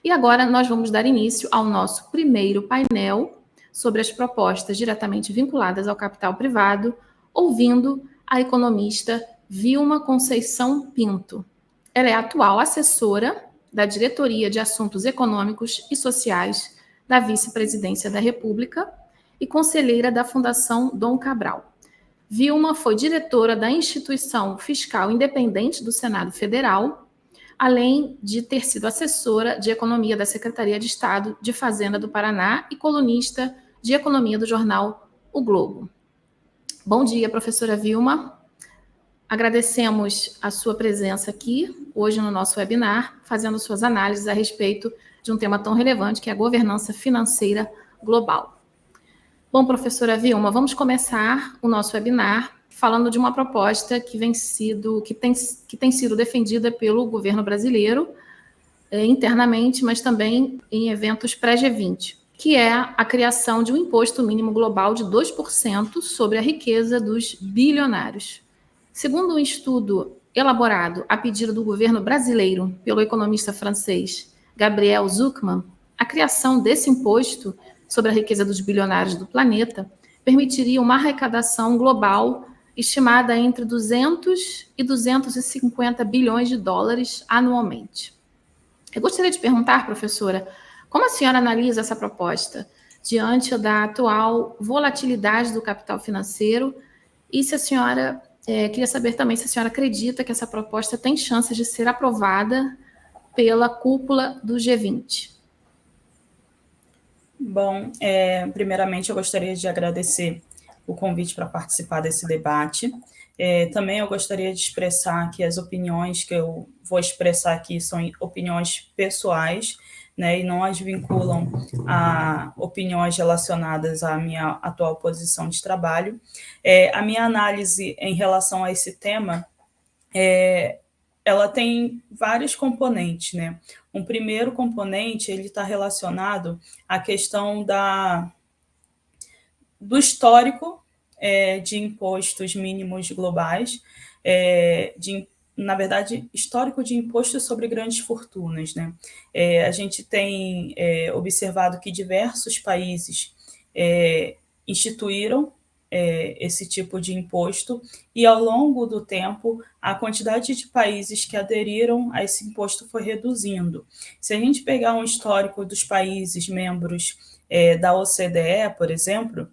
E agora nós vamos dar início ao nosso primeiro painel sobre as propostas diretamente vinculadas ao capital privado, ouvindo a economista Vilma Conceição Pinto. Ela é a atual assessora da Diretoria de Assuntos Econômicos e Sociais da Vice-Presidência da República e conselheira da Fundação Dom Cabral. Vilma foi diretora da Instituição Fiscal Independente do Senado Federal, além de ter sido assessora de Economia da Secretaria de Estado de Fazenda do Paraná e colunista de Economia do jornal O Globo. Bom dia, professora Vilma. Agradecemos a sua presença aqui, hoje no nosso webinar, fazendo suas análises a respeito de um tema tão relevante que é a governança financeira global. Bom, professora Vilma, vamos começar o nosso webinar falando de uma proposta que tem sido defendida pelo governo brasileiro internamente, mas também em eventos pré-G20, que é a criação de um imposto mínimo global de 2% sobre a riqueza dos bilionários. Segundo um estudo elaborado a pedido do governo brasileiro pelo economista francês Gabriel Zucman, a criação desse imposto sobre a riqueza dos bilionários do planeta permitiria uma arrecadação global estimada entre 200 e 250 bilhões de dólares anualmente. Eu gostaria de perguntar, professora, como a senhora analisa essa proposta diante da atual volatilidade do capital financeiro e se a senhora, queria saber também se a senhora acredita que essa proposta tem chances de ser aprovada pela cúpula do G20. Bom, primeiramente eu gostaria de agradecer o convite para participar desse debate. Também eu gostaria de expressar que as opiniões que eu vou expressar aqui são opiniões pessoais, né, e não as vinculam a opiniões relacionadas à minha atual posição de trabalho. A minha análise em relação a esse tema ela tem vários componentes, né? Um primeiro componente, ele está relacionado à questão do histórico de impostos mínimos globais, na verdade, histórico de imposto sobre grandes fortunas, né? A gente tem observado que diversos países instituíram esse tipo de imposto, e ao longo do tempo a quantidade de países que aderiram a esse imposto foi reduzindo. Se a gente pegar um histórico dos países membros da OCDE, por exemplo,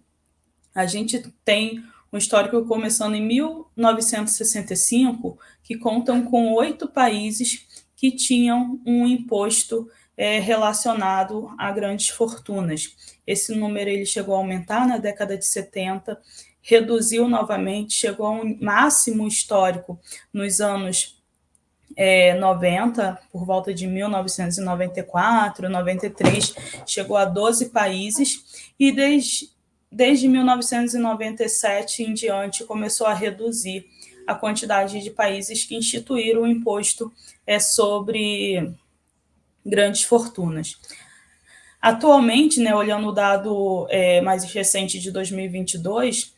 a gente tem um histórico começando em 1965, que contam com 8 países que tinham um imposto relacionado a grandes fortunas. Esse número ele chegou a aumentar na década de 70, reduziu novamente, chegou a um máximo histórico nos anos 90, por volta de 1994, 93, chegou a 12 países, e desde 1997 em diante começou a reduzir a quantidade de países que instituíram o imposto sobre grandes fortunas. Atualmente, né, olhando o dado mais recente de 2022,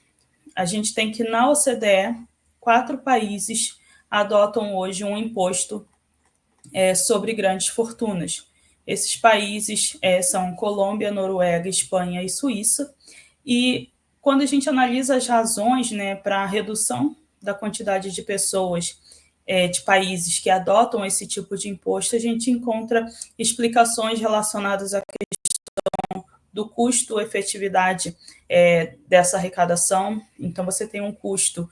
a gente tem que na OCDE, 4 países adotam hoje um imposto sobre grandes fortunas. Esses países são Colômbia, Noruega, Espanha e Suíça. E quando a gente analisa as razões, né, para a redução da quantidade de pessoas de países que adotam esse tipo de imposto, a gente encontra explicações relacionadas à questão do custo-efetividade dessa arrecadação. Então, você tem um custo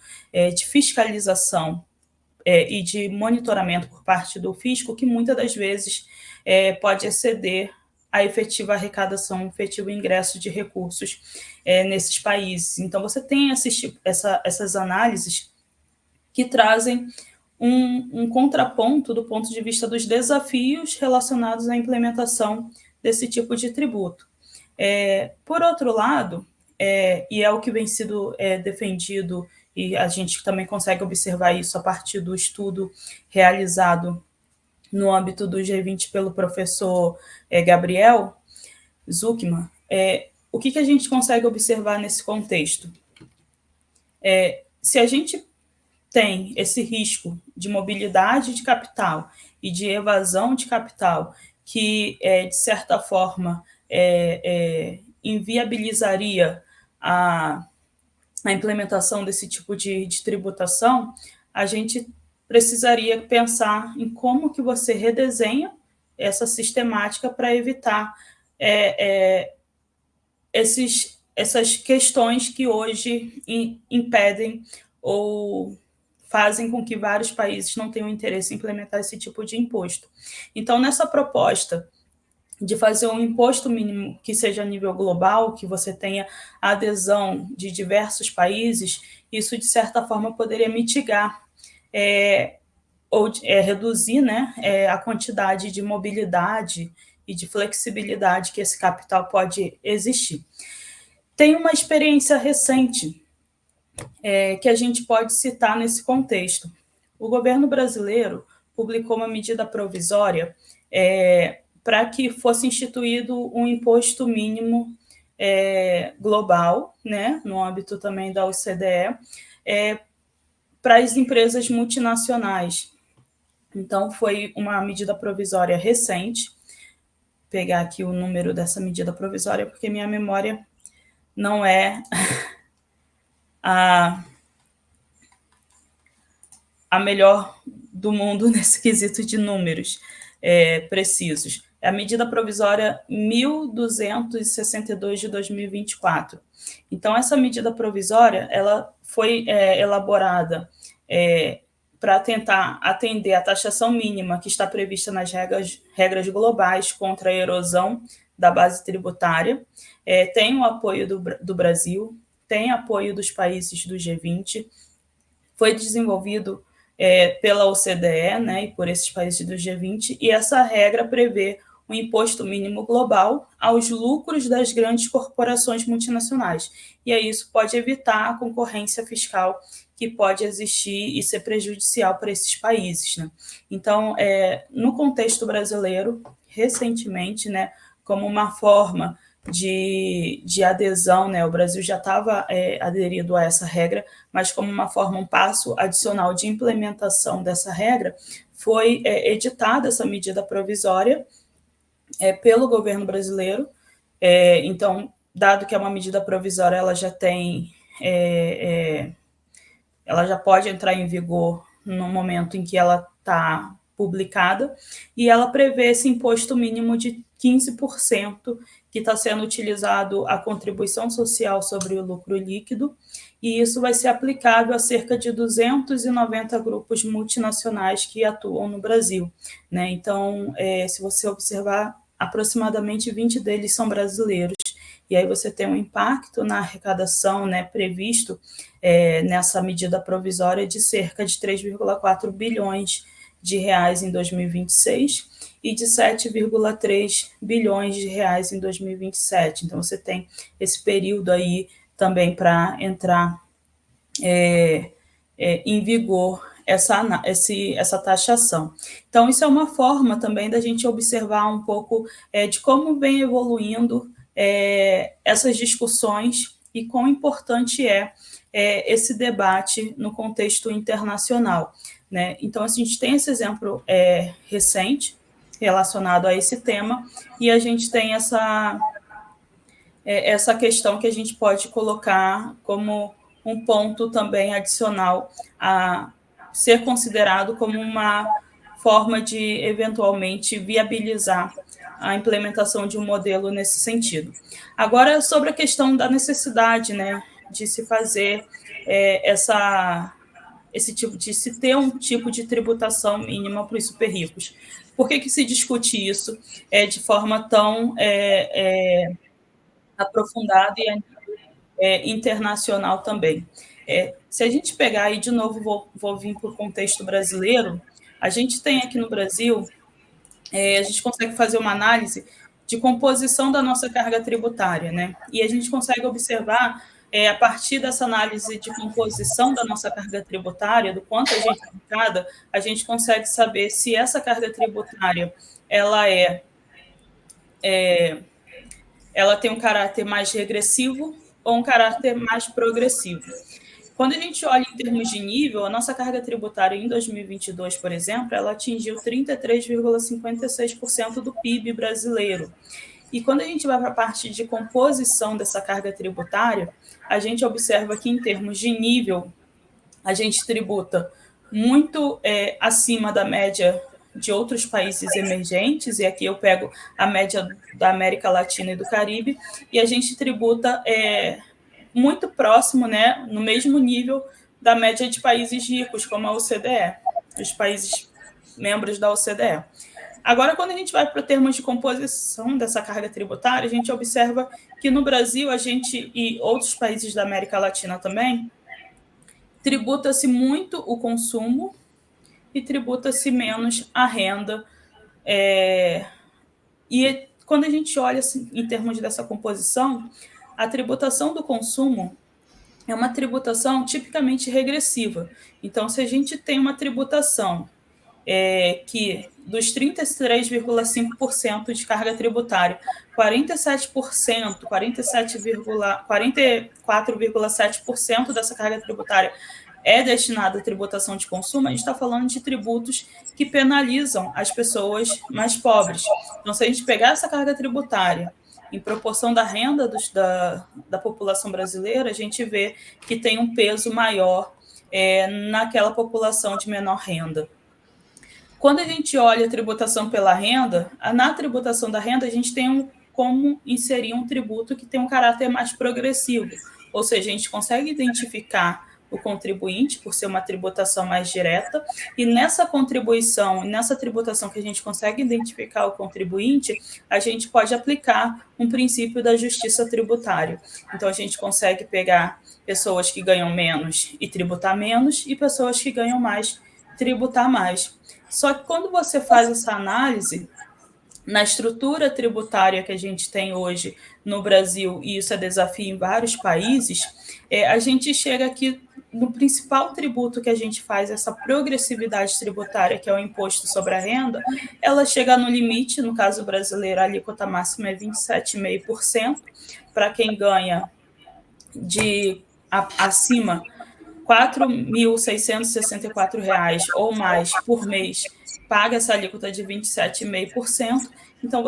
de fiscalização e de monitoramento por parte do fisco que muitas das vezes pode exceder a efetiva arrecadação, o efetivo ingresso de recursos nesses países. Então, você tem essas análises que trazem um contraponto do ponto de vista dos desafios relacionados à implementação desse tipo de tributo. Por outro lado, e é o que vem sido defendido, e a gente também consegue observar isso a partir do estudo realizado no âmbito do G20 pelo professor Gabriel Zucman, o que a gente consegue observar nesse contexto? Se a gente tem esse risco de mobilidade de capital e de evasão de capital que, de certa forma, inviabilizaria a implementação desse tipo de tributação, a gente precisaria pensar em como que você redesenha essa sistemática para evitar essas questões que hoje impedem ou fazem com que vários países não tenham interesse em implementar esse tipo de imposto. Então, nessa proposta de fazer um imposto mínimo que seja a nível global, que você tenha a adesão de diversos países, isso, de certa forma, poderia mitigar ou reduzir, né, a quantidade de mobilidade e de flexibilidade que esse capital pode existir. Tem uma experiência recente que a gente pode citar nesse contexto. O governo brasileiro publicou uma medida provisória para que fosse instituído um imposto mínimo global, né, no âmbito também da OCDE, para as empresas multinacionais. Então, foi uma medida provisória recente. Vou pegar aqui o número dessa medida provisória, porque minha memória não é a melhor do mundo nesse quesito de números precisos. É a medida provisória 1262 de 2024. Então, essa medida provisória ela foi elaborada para tentar atender a taxação mínima que está prevista nas regras globais contra a erosão da base tributária. Tem o apoio do Brasil, tem apoio dos países do G20, foi desenvolvido pela OCDE, né, e por esses países do G20, e essa regra prevê um imposto mínimo global aos lucros das grandes corporações multinacionais. E aí isso pode evitar a concorrência fiscal que pode existir e ser prejudicial para esses países, né? Então, no contexto brasileiro, recentemente, né, como uma forma de adesão, né? O Brasil já estava aderido a essa regra, mas como uma forma, um passo adicional de implementação dessa regra, foi editada essa medida provisória pelo governo brasileiro. Então, dado que é uma medida provisória, ela já tem, ela já pode entrar em vigor no momento em que ela está publicada, e ela prevê esse imposto mínimo de 15%, que está sendo utilizado a contribuição social sobre o lucro líquido, e isso vai ser aplicável a cerca de 290 grupos multinacionais que atuam no Brasil, né? Então, se você observar, aproximadamente 20 deles são brasileiros, e aí você tem um impacto na arrecadação, né, previsto nessa medida provisória de cerca de 3,4 bilhões de reais em 2026 e de 7,3 bilhões de reais em 2027. Então, você tem esse período aí também para entrar em vigor essa taxação. Então, isso é uma forma também da gente observar um pouco de como vem evoluindo essas discussões e quão importante esse debate no contexto internacional, né? Então, a gente tem esse exemplo recente relacionado a esse tema, e a gente tem essa questão que a gente pode colocar como um ponto também adicional a ser considerado como uma forma de, eventualmente, viabilizar a implementação de um modelo nesse sentido. Agora, sobre a questão da necessidade, né, de se fazer de se ter um tipo de tributação mínima para os super ricos. Por que se discute isso de forma tão aprofundada e internacional também? Se a gente pegar aí, de novo, vou vir para o contexto brasileiro, a gente tem aqui no Brasil, a gente consegue fazer uma análise de composição da nossa carga tributária, né? E a gente consegue observar, a partir dessa análise de composição da nossa carga tributária, do quanto a gente arrecada, a gente consegue saber se essa carga tributária ela tem um caráter mais regressivo ou um caráter mais progressivo. Quando a gente olha em termos de nível, a nossa carga tributária em 2022, por exemplo, ela atingiu 33,56% do PIB brasileiro. E quando a gente vai para a parte de composição dessa carga tributária, a gente observa que, em termos de nível, a gente tributa muito acima da média de outros países emergentes, e aqui eu pego a média da América Latina e do Caribe, e a gente tributa muito próximo, né, no mesmo nível da média de países ricos, como a OCDE, os países membros da OCDE. Agora, quando a gente vai para termos de composição dessa carga tributária, a gente observa que no Brasil, a gente, e outros países da América Latina também, tributa-se muito o consumo e tributa-se menos a renda. E quando a gente olha assim, em termos dessa composição, a tributação do consumo é uma tributação tipicamente regressiva. Então, se a gente tem uma tributação que dos 33,5% de carga tributária, 47%, 44,7% dessa carga tributária é destinada à tributação de consumo, a gente está falando de tributos que penalizam as pessoas mais pobres. Então, se a gente pegar essa carga tributária em proporção da renda da população brasileira, a gente vê que tem um peso maior naquela população de menor renda. Quando a gente olha a tributação pela renda, na tributação da renda a gente tem como inserir um tributo que tem um caráter mais progressivo, ou seja, a gente consegue identificar o contribuinte por ser uma tributação mais direta, e nessa contribuição, nessa tributação que a gente consegue identificar o contribuinte, a gente pode aplicar um princípio da justiça tributária. Então, a gente consegue pegar pessoas que ganham menos e tributar menos, e pessoas que ganham mais tributar mais. Só que quando você faz essa análise, na estrutura tributária que a gente tem hoje no Brasil, e isso é desafio em vários países, a gente chega aqui no principal tributo que a gente faz, essa progressividade tributária, que é o imposto sobre a renda, ela chega no limite, no caso brasileiro, a alíquota máxima é 27,5%, para quem ganha acima R$ 4.664 ou mais por mês, paga essa alíquota de 27,5%. Então,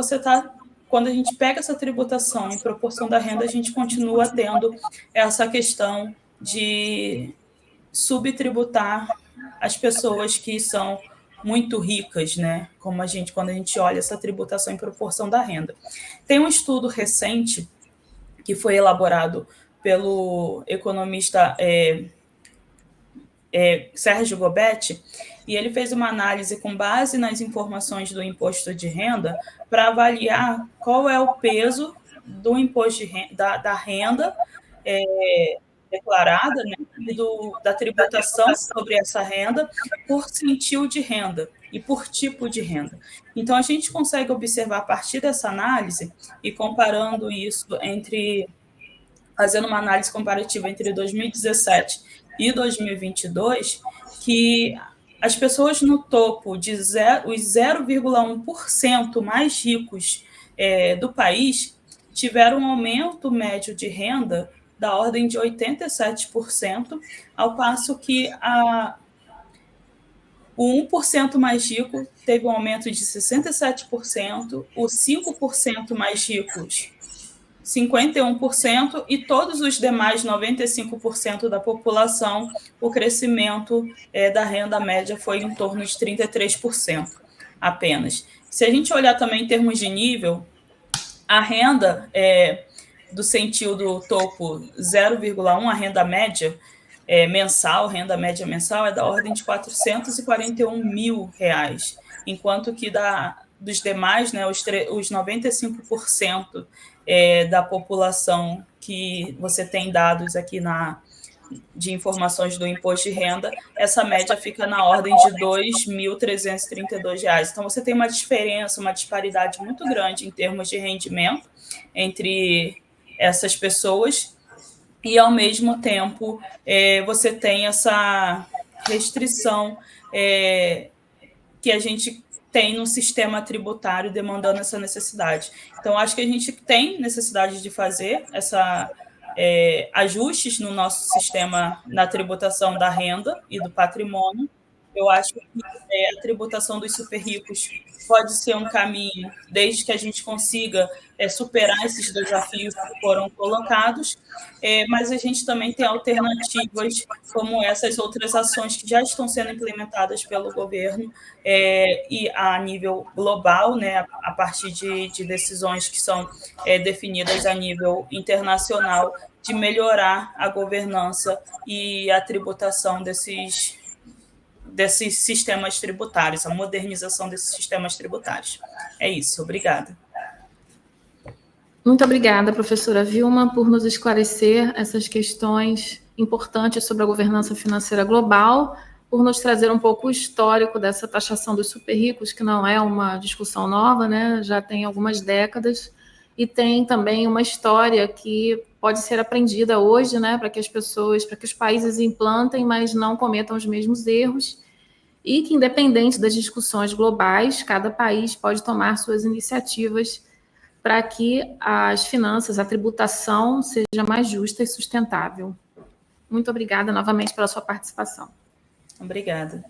quando a gente pega essa tributação em proporção da renda, a gente continua tendo essa questão de subtributar as pessoas que são muito ricas, né? Quando a gente olha essa tributação em proporção da renda. Tem um estudo recente que foi elaborado pelo economista Sérgio Gobetti, e ele fez uma análise com base nas informações do imposto de renda para avaliar qual é o peso do imposto da renda declarada, né, e da tributação sobre essa renda por centil de renda e por tipo de renda. Então, a gente consegue observar a partir dessa análise e comparando isso fazendo uma análise comparativa entre 2017 e 2022, que as pessoas no topo, os 0,1% mais ricos do país, tiveram um aumento médio de renda da ordem de 87%, ao passo que o 1% mais rico teve um aumento de 67%, os 5% mais ricos 51%, e todos os demais 95% da população, o crescimento da renda média foi em torno de 33% apenas. Se a gente olhar também em termos de nível, a renda do centil do topo 0,1, a renda média mensal, renda média mensal, é da ordem de R$ 441 mil, enquanto que dos demais, né, os 95% da população que você tem dados aqui de informações do imposto de renda, essa média fica na ordem de R$ 2.332. Então, você tem uma diferença, uma disparidade muito grande em termos de rendimento entre essas pessoas, e, ao mesmo tempo, você tem essa restrição que a gente tem no sistema tributário demandando essa necessidade. Então, acho que a gente tem necessidade de fazer ajustes no nosso sistema na tributação da renda e do patrimônio. Eu acho que a tributação dos super ricos pode ser um caminho, desde que a gente consiga superar esses desafios que foram colocados, mas a gente também tem alternativas como essas outras ações que já estão sendo implementadas pelo governo e a nível global, né, a partir de decisões que são definidas a nível internacional, de melhorar a governança e a tributação desses sistemas tributários, a modernização desses sistemas tributários. É isso, obrigada. Muito obrigada, professora Vilma, por nos esclarecer essas questões importantes sobre a governança financeira global, por nos trazer um pouco o histórico dessa taxação dos super ricos, que não é uma discussão nova, né? Já tem algumas décadas, e tem também uma história que pode ser aprendida hoje, né, para que as pessoas, para que os países implantem, mas não cometam os mesmos erros, e que, independente das discussões globais, cada país pode tomar suas iniciativas para que as finanças, a tributação seja mais justa e sustentável. Muito obrigada novamente pela sua participação. Obrigada.